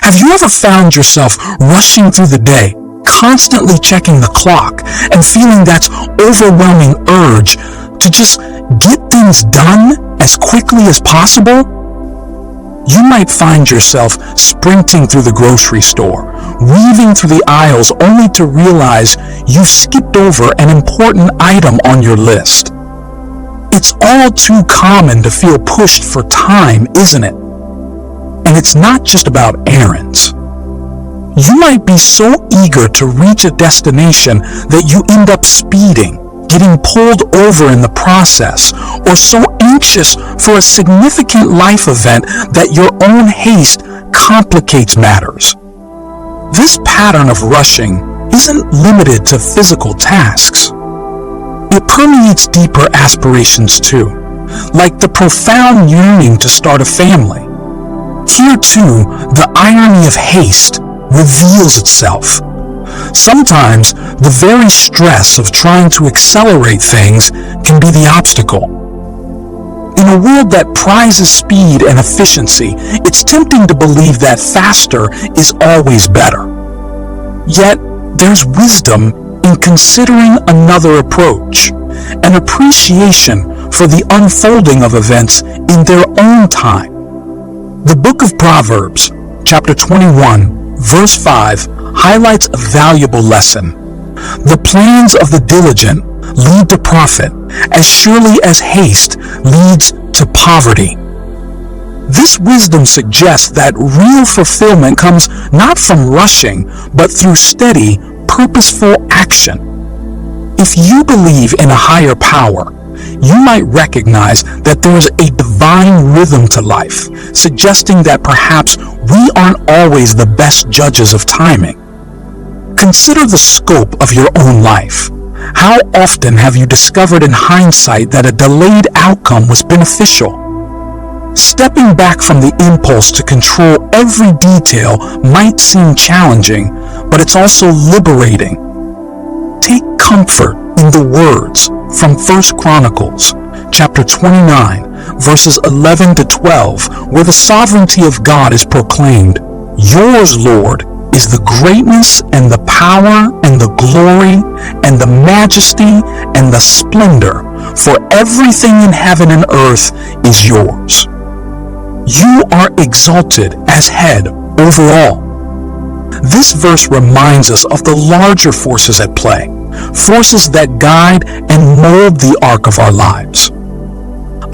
Have you ever found yourself rushing through the day, constantly checking the clock and feeling that overwhelming urge to just get things done as quickly as possible? You might find yourself sprinting through the grocery store, weaving through the aisles only to realize you've skipped over an important item on your list. It's all too common to feel pushed for time, isn't it? And it's not just about errands. You might be so eager to reach a destination that you end up speeding, getting pulled over in the process, or so anxious for a significant life event that your own haste complicates matters. This pattern of rushing isn't limited to physical tasks. It permeates deeper aspirations too, like the profound yearning to start a family. Here too, the irony of haste reveals itself. Sometimes the very stress of trying to accelerate things can be the obstacle. In a world that prizes speed and efficiency, it's tempting to believe that faster is always better. Yet, there's wisdom in considering another approach, an appreciation for the unfolding of events in their own time. The book of Proverbs, chapter 21, verse 5, highlights a valuable lesson. The plans of the diligent lead to profit, as surely as haste leads to poverty. This wisdom suggests that real fulfillment comes not from rushing, but through steady, purposeful action. If you believe in a higher power, you might recognize that there is a divine rhythm to life, suggesting that perhaps we aren't always the best judges of timing. Consider the scope of your own life. How often have you discovered in hindsight that a delayed outcome was beneficial? Stepping back from the impulse to control every detail might seem challenging, but it's also liberating. Take comfort in the words from 1 Chronicles, chapter 29, verses 11 to 12, where the sovereignty of God is proclaimed. Yours, Lord, is the greatness and the power and the glory and the majesty and the splendor, for everything in heaven and earth is yours. You are exalted as head over all. This verse reminds us of the larger forces at play, forces that guide and mold the arc of our lives.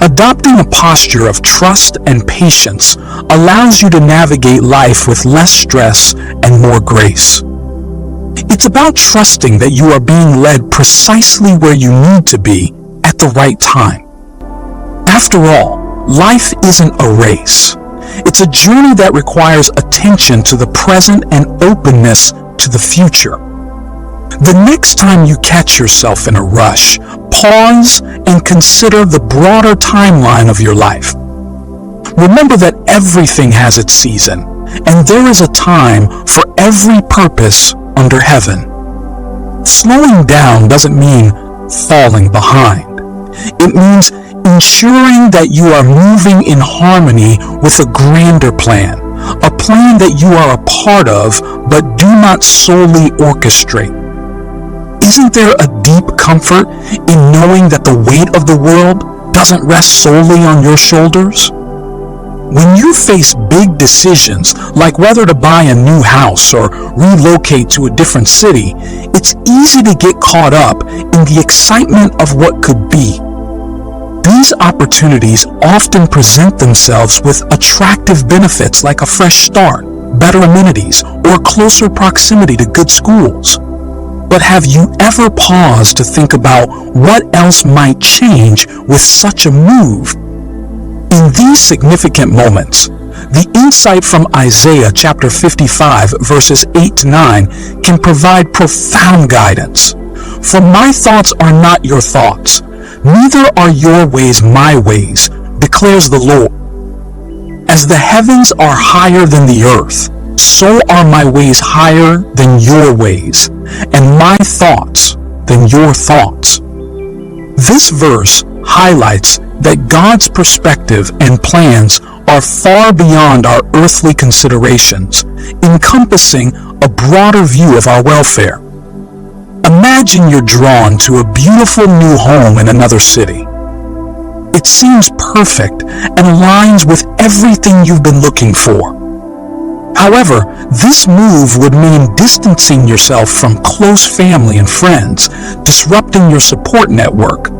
Adopting a posture of trust and patience allows you to navigate life with less stress and more grace. It's about trusting that you are being led precisely where you need to be at the right time. After all, life isn't a race. It's a journey that requires attention to the present and openness to the future. The next time you catch yourself in a rush, pause and consider the broader timeline of your life. Remember that everything has its season, and there is a time for every purpose under heaven. Slowing down doesn't mean falling behind. It means ensuring that you are moving in harmony with a grander plan, a plan that you are a part of but do not solely orchestrate. Isn't there a deep comfort in knowing that the weight of the world doesn't rest solely on your shoulders? When you face big decisions like whether to buy a new house or relocate to a different city, it's easy to get caught up in the excitement of what could be. These opportunities often present themselves with attractive benefits like a fresh start, better amenities, or closer proximity to good schools. But have you ever paused to think about what else might change with such a move? In these significant moments, the insight from Isaiah chapter 55 verses 8 to 9 can provide profound guidance. For my thoughts are not your thoughts, neither are your ways my ways, declares the Lord. As the heavens are higher than the earth, so are my ways higher than your ways, and my thoughts than your thoughts. This verse highlights that God's perspective and plans are far beyond our earthly considerations, encompassing a broader view of our welfare. Imagine you're drawn to a beautiful new home in another city. It seems perfect and aligns with everything you've been looking for. However, this move would mean distancing yourself from close family and friends, disrupting your support network.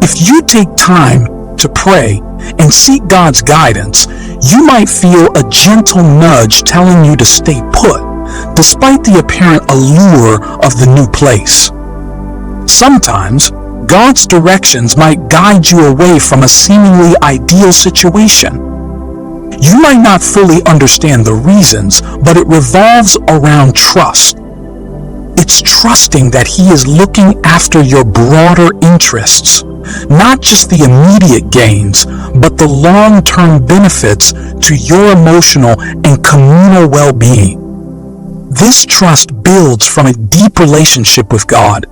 If you take time to pray and seek God's guidance, you might feel a gentle nudge telling you to stay put, despite the apparent allure of the new place. Sometimes, God's directions might guide you away from a seemingly ideal situation. You might not fully understand the reasons, but it revolves around trust. It's trusting that He is looking after your broader interests, not just the immediate gains, but the long-term benefits to your emotional and communal well-being. This trust builds from a deep relationship with God.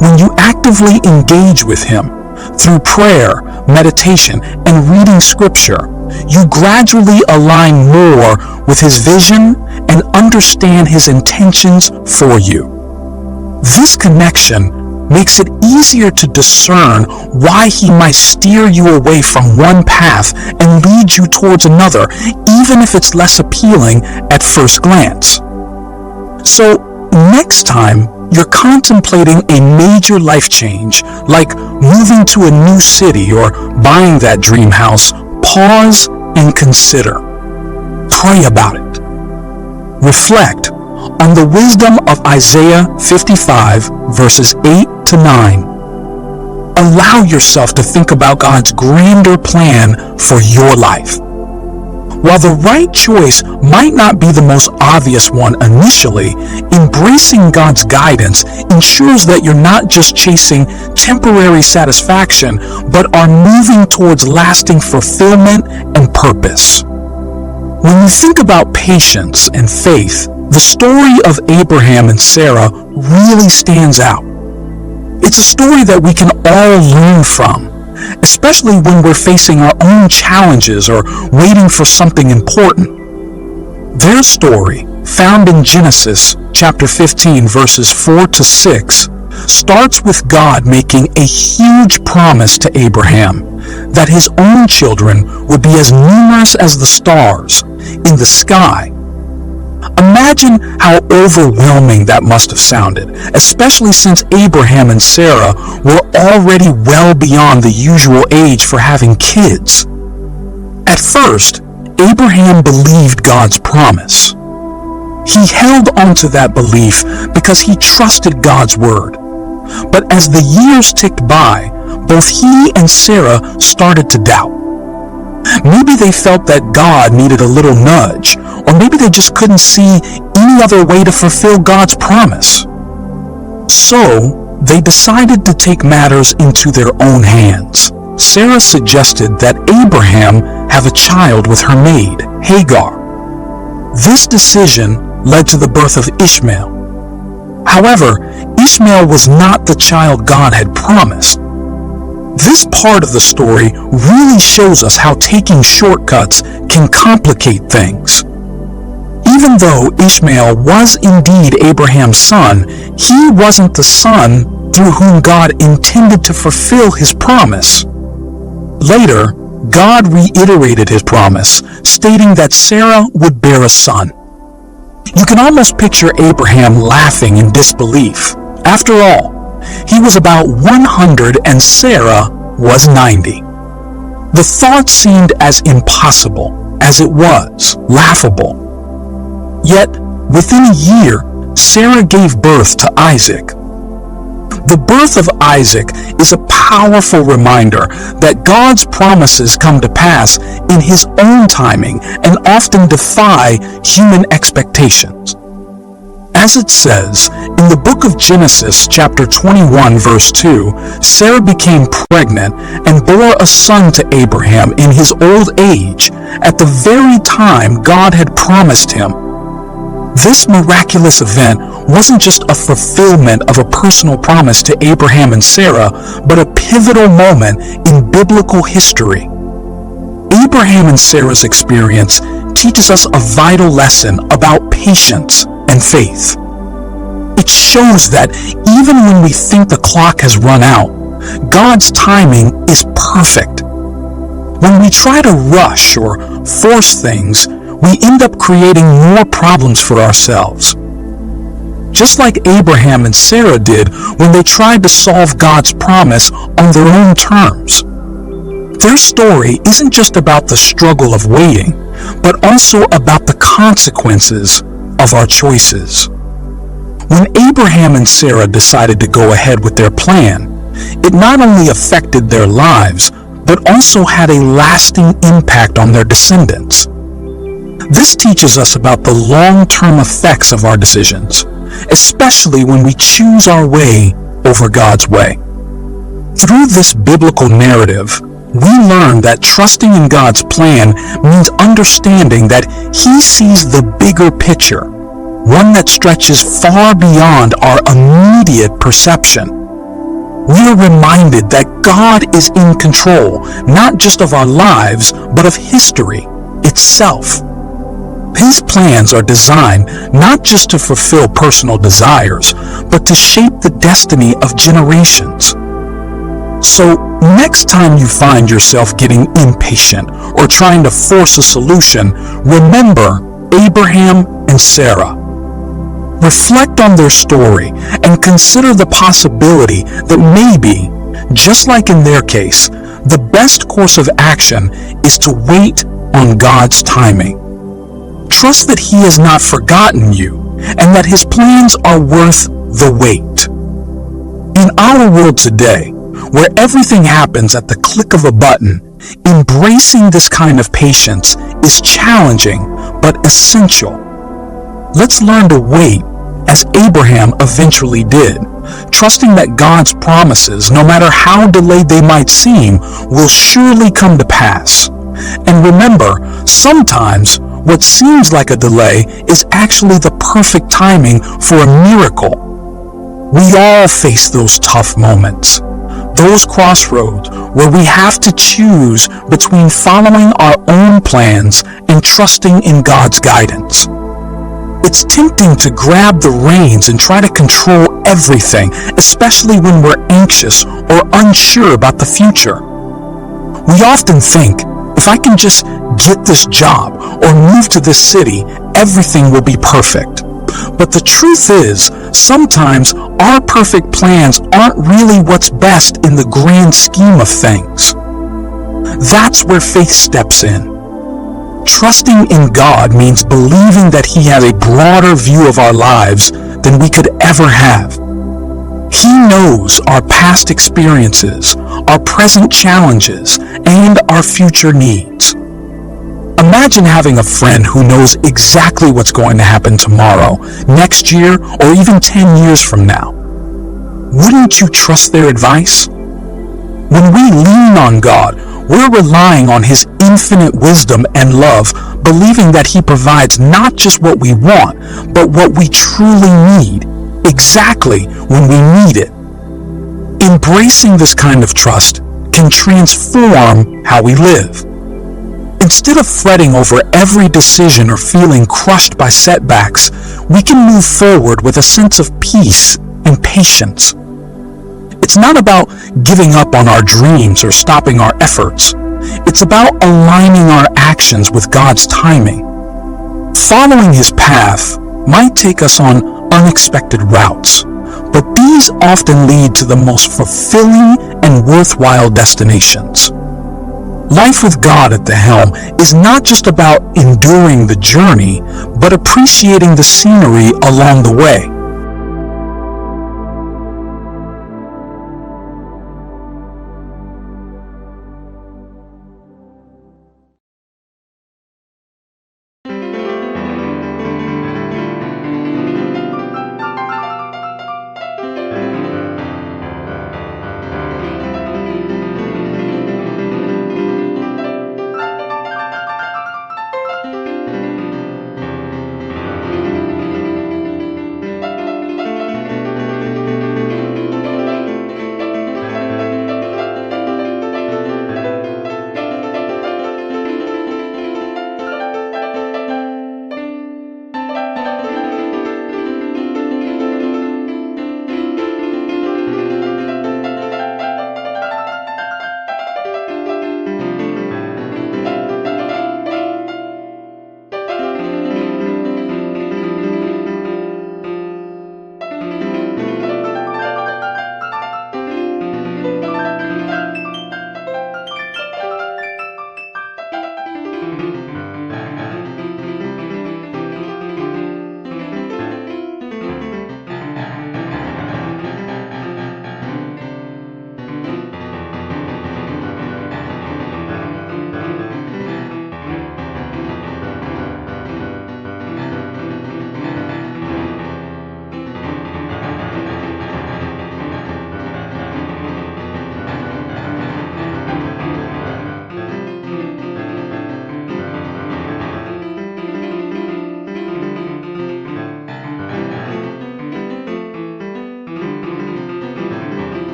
When you actively engage with Him through prayer, meditation, and reading Scripture, you gradually align more with His vision and understand His intentions for you. This connection makes it easier to discern why He might steer you away from one path and lead you towards another, even if it's less appealing at first glance. So, next time you're contemplating a major life change, like moving to a new city or buying that dream house, pause and consider. Pray about it. Reflect on the wisdom of Isaiah 55, verses 8 to 9. Allow yourself to think about God's grander plan for your life. While the right choice might not be the most obvious one initially, embracing God's guidance ensures that you're not just chasing temporary satisfaction, but are moving towards lasting fulfillment and purpose. When you think about patience and faith, the story of Abraham and Sarah really stands out. It's a story that we can all learn from, especially when we're facing our own challenges or waiting for something important. Their story, found in Genesis chapter 15, verses 4 to 6, starts with God making a huge promise to Abraham that his own children would be as numerous as the stars in the sky. Imagine how overwhelming that must have sounded, especially since Abraham and Sarah were already well beyond the usual age for having kids. At first, Abraham believed God's promise. He held onto that belief because he trusted God's word. But as the years ticked by, both he and Sarah started to doubt. Maybe they felt that God needed a little nudge, or maybe they just couldn't see any other way to fulfill God's promise. So, they decided to take matters into their own hands. Sarah suggested that Abraham have a child with her maid, Hagar. This decision led to the birth of Ishmael. However, Ishmael was not the child God had promised. This part of the story really shows us how taking shortcuts can complicate things. Even though Ishmael was indeed Abraham's son, he wasn't the son through whom God intended to fulfill his promise. Later, God reiterated his promise, stating that Sarah would bear a son. You can almost picture Abraham laughing in disbelief. After all, he was about 100 and Sarah was 90. The thought seemed as impossible as it was laughable. Yet, within a year, Sarah gave birth to Isaac. The birth of Isaac is a powerful reminder that God's promises come to pass in His own timing and often defy human expectations. As it says in the book of Genesis, chapter 21, verse 2, Sarah became pregnant and bore a son to Abraham in his old age, at the very time God had promised him. This miraculous event wasn't just a fulfillment of a personal promise to Abraham and Sarah, but a pivotal moment in biblical history. Abraham and Sarah's experience teaches us a vital lesson about patience and faith. It shows that even when we think the clock has run out, God's timing is perfect. When we try to rush or force things, we end up creating more problems for ourselves. Just like Abraham and Sarah did when they tried to solve God's promise on their own terms. Their story isn't just about the struggle of waiting, but also about the consequences of our choices. When Abraham and Sarah decided to go ahead with their plan, it not only affected their lives, but also had a lasting impact on their descendants. This teaches us about the long-term effects of our decisions, especially when we choose our way over God's way. Through this biblical narrative, we learn that trusting in God's plan means understanding that He sees the bigger picture, one that stretches far beyond our immediate perception. We are reminded that God is in control, not just of our lives, but of history itself. His plans are designed not just to fulfill personal desires, but to shape the destiny of generations. So, next time you find yourself getting impatient or trying to force a solution, remember Abraham and Sarah. Reflect on their story and consider the possibility that maybe, just like in their case, the best course of action is to wait on God's timing. Trust that He has not forgotten you and that His plans are worth the wait. In our world today, where everything happens at the click of a button, embracing this kind of patience is challenging but essential. Let's learn to wait as Abraham eventually did, trusting that God's promises, no matter how delayed they might seem, will surely come to pass. And remember, sometimes what seems like a delay is actually the perfect timing for a miracle. We all face those tough moments, those crossroads where we have to choose between following our own plans and trusting in God's guidance. It's tempting to grab the reins and try to control everything, especially when we're anxious or unsure about the future. We often think, if I can just get this job or move to this city, everything will be perfect. But the truth is, sometimes our perfect plans aren't really what's best in the grand scheme of things. That's where faith steps in. Trusting in God means believing that He has a broader view of our lives than we could ever have. He knows our past experiences, our present challenges, and our future needs. Imagine having a friend who knows exactly what's going to happen tomorrow, next year, or even 10 years from now. Wouldn't you trust their advice? When we lean on God, we're relying on His infinite wisdom and love, believing that He provides not just what we want, but what we truly need, exactly when we need it. Embracing this kind of trust can transform how we live. Instead of fretting over every decision or feeling crushed by setbacks, we can move forward with a sense of peace and patience. It's not about giving up on our dreams or stopping our efforts. It's about aligning our actions with God's timing. Following His path might take us on unexpected routes, but these often lead to the most fulfilling and worthwhile destinations. Life with God at the helm is not just about enduring the journey, but appreciating the scenery along the way.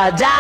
or die.